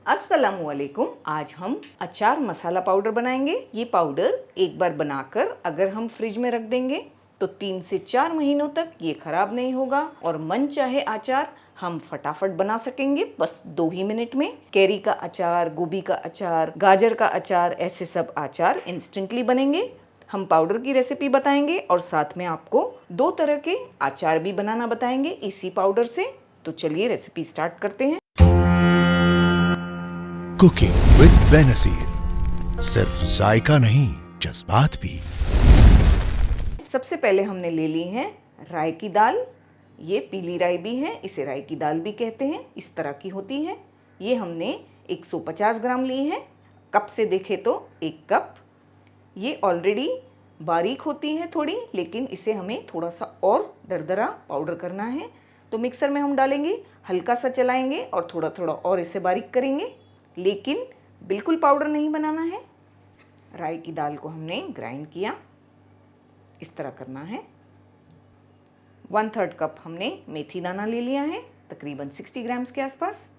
अस्सलामुअलैकुम। आज हम अचार मसाला पाउडर बनाएंगे। ये पाउडर एक बार बनाकर अगर हम फ्रिज में रख देंगे तो 3 से 4 महीनों तक ये खराब नहीं होगा और मन चाहे अचार हम फटाफट बना सकेंगे बस 2 ही मिनट में। कैरी का अचार, गोभी का अचार, गाजर का अचार, ऐसे सब अचार इंस्टेंटली बनेंगे। हम पाउडर की रेसिपी बताएंगे और साथ में आपको 2 तरह के अचार भी बनाना बताएंगे इसी पाउडर से। तो चलिए रेसिपी स्टार्ट करते हैं। कुकिंग विद बेनज़ीर, सिर्फ जायका नहीं जज्बात भी। सबसे पहले हमने ले ली है राई की दाल। ये पीली राई भी है, इसे राई की दाल भी कहते हैं, इस तरह की होती है। ये हमने 150 ग्राम ली है। कप से देखे तो 1 कप। ये ऑलरेडी बारीक होती है थोड़ी, लेकिन इसे हमें थोड़ा सा और दरदरा पाउडर करना है। तो मिक्सर में हम डालेंगे, हल्का सा चलाएंगे और थोड़ा थोड़ा और इसे बारीक करेंगे, लेकिन बिल्कुल पाउडर नहीं बनाना है। राई की दाल को हमने ग्राइंड किया, इस तरह करना है। 1/3 कप हमने मेथी दाना ले लिया है, तकरीबन 60 ग्राम्स के आसपास।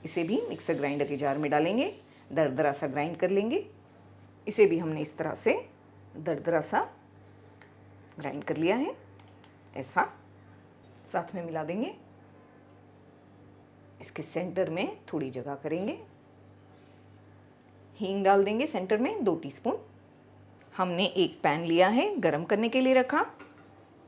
इसे भी मिक्सर ग्राइंडर के जार में डालेंगे, दरदरा सा ग्राइंड कर लेंगे। इसे भी हमने इस तरह से दरदरा सा ग्राइंड कर लिया है, ऐसा साथ में मिला देंगे। इसके सेंटर में थोड़ी जगह करेंगे, हींग डाल देंगे सेंटर में 2 टीस्पून। हमने एक पैन लिया है, गरम करने के लिए रखा।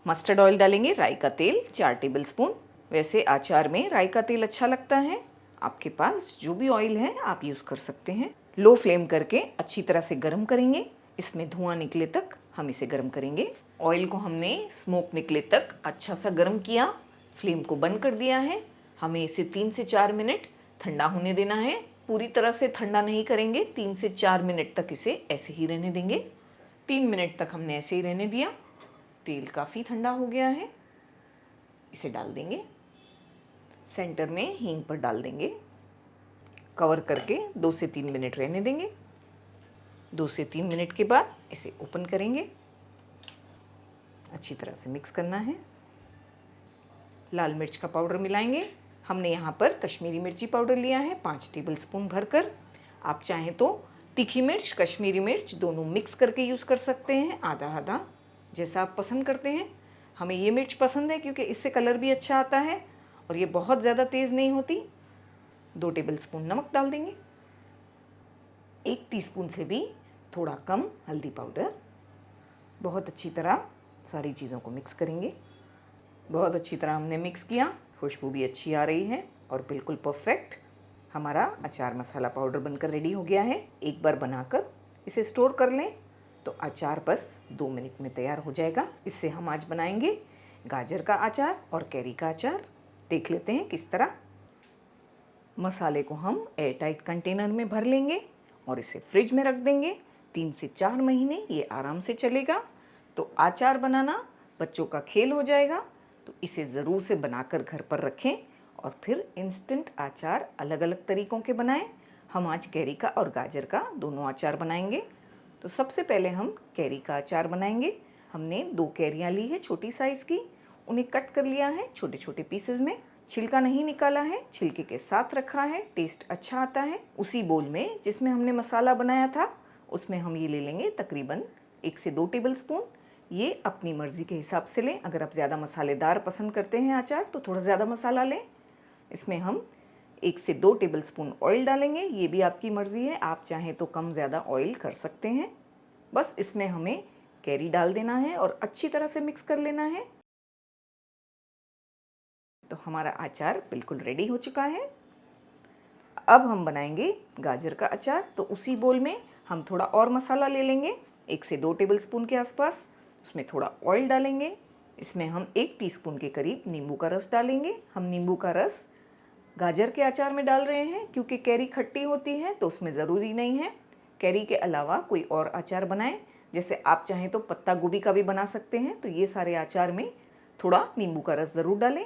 मस्टर्ड ऑयल डालेंगे, राई का तेल 4 टेबलस्पून। वैसे अचार में राई का तेल अच्छा लगता है, आपके पास जो भी ऑयल है आप यूज़ कर सकते हैं। लो फ्लेम करके अच्छी तरह से गरम करेंगे, इसमें धुआं निकले तक हम इसे गरम करेंगे। ऑयल को हमने स्मोक निकले तक अच्छा सा गरम किया, फ्लेम को बंद कर दिया है। हमें इसे 3 से 4 मिनट ठंडा होने देना है। पूरी तरह से ठंडा नहीं करेंगे, 3 से 4 मिनट तक इसे ऐसे ही रहने देंगे। 3 मिनट तक हमने ऐसे ही रहने दिया। तेल काफ़ी ठंडा हो गया है, इसे डाल देंगे। सेंटर में हींग पर डाल देंगे, कवर करके 2 से 3 मिनट रहने देंगे। 2 से 3 मिनट के बाद इसे ओपन करेंगे, अच्छी तरह से मिक्स करना है। लाल मिर्च का पाउडर मिलाएंगे। हमने यहाँ पर कश्मीरी मिर्ची पाउडर लिया है 5 टेबलस्पून भरकर। आप चाहें तो तीखी मिर्च, कश्मीरी मिर्च दोनों मिक्स करके यूज़ कर सकते हैं, आधा आधा जैसा आप पसंद करते हैं। हमें ये मिर्च पसंद है क्योंकि इससे कलर भी अच्छा आता है और ये बहुत ज़्यादा तेज़ नहीं होती। 2 टेबलस्पून नमक डाल देंगे, 1 टीस्पून से भी थोड़ा कम हल्दी पाउडर। बहुत अच्छी तरह सारी चीज़ों को मिक्स करेंगे। बहुत अच्छी तरह हमने मिक्स किया, खुशबू भी अच्छी आ रही है और बिल्कुल परफेक्ट हमारा अचार मसाला पाउडर बनकर रेडी हो गया है। एक बार बनाकर इसे स्टोर कर लें तो अचार बस 2 मिनट में तैयार हो जाएगा। इससे हम आज बनाएंगे गाजर का अचार और कैरी का अचार। देख लेते हैं किस तरह। मसाले को हम एयर टाइट कंटेनर में भर लेंगे और इसे फ्रिज में रख देंगे। 3 से 4 महीने ये आराम से चलेगा। तो अचार बनाना बच्चों का खेल हो जाएगा, तो इसे ज़रूर से बनाकर घर पर रखें और फिर इंस्टेंट अचार अलग अलग तरीक़ों के बनाएं। हम आज कैरी का और गाजर का दोनों अचार बनाएंगे। तो सबसे पहले हम कैरी का अचार बनाएंगे। हमने 2 कैरियाँ ली है छोटी साइज़ की, उन्हें कट कर लिया है छोटे छोटे पीसेज में। छिलका नहीं निकाला है, छिलके के साथ रखा है, टेस्ट अच्छा आता है। उसी बोल में जिसमें हमने मसाला बनाया था उसमें हम ये ले लेंगे तकरीबन 1 से 2 टेबलस्पून। ये अपनी मर्ज़ी के हिसाब से लें, अगर आप ज़्यादा मसालेदार पसंद करते हैं अचार तो थोड़ा ज़्यादा मसाला लें। इसमें हम 1 से 2 टेबलस्पून ऑयल डालेंगे, ये भी आपकी मर्ज़ी है, आप चाहें तो कम ज़्यादा ऑयल कर सकते हैं। बस इसमें हमें कैरी डाल देना है और अच्छी तरह से मिक्स कर लेना है। तो हमारा अचार बिल्कुल रेडी हो चुका है। अब हम बनाएंगे गाजर का अचार। तो उसी बोल में हम थोड़ा और मसाला ले लेंगे, 1 से 2 टेबलस्पून के आसपास। उसमें थोड़ा ऑयल डालेंगे, इसमें हम 1 टीस्पून के करीब नींबू का रस डालेंगे। हम नींबू का रस गाजर के अचार में डाल रहे हैं क्योंकि कैरी खट्टी होती है, तो उसमें ज़रूरी नहीं है कैरी के अलावा कोई और अचार बनाएं। जैसे आप चाहें तो पत्ता गोभी का भी बना सकते हैं। तो ये सारे अचार में थोड़ा नींबू का रस ज़रूर डालें।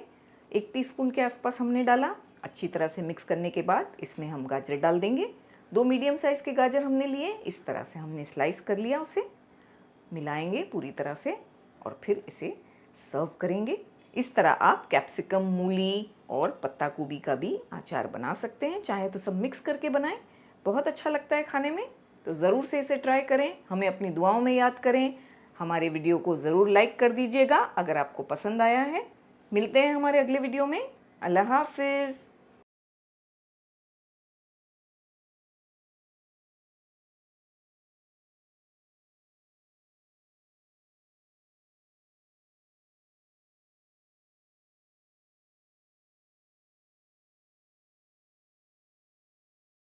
1 टीस्पून के आसपास हमने डाला। अच्छी तरह से मिक्स करने के बाद इसमें हम गाजर डाल देंगे। 2 मीडियम साइज़ के गाजर हमने लिए, इस तरह से हमने स्लाइस कर लिया। उसे मिलाएंगे पूरी तरह से और फिर इसे सर्व करेंगे। इस तरह आप कैप्सिकम, मूली और पत्ता गोभी का भी अचार बना सकते हैं। चाहे तो सब मिक्स करके बनाएं, बहुत अच्छा लगता है खाने में। तो ज़रूर से इसे ट्राई करें, हमें अपनी दुआओं में याद करें। हमारे वीडियो को ज़रूर लाइक कर दीजिएगा अगर आपको पसंद आया है। मिलते हैं हमारे अगले वीडियो में। अल्लाह हाफिज़।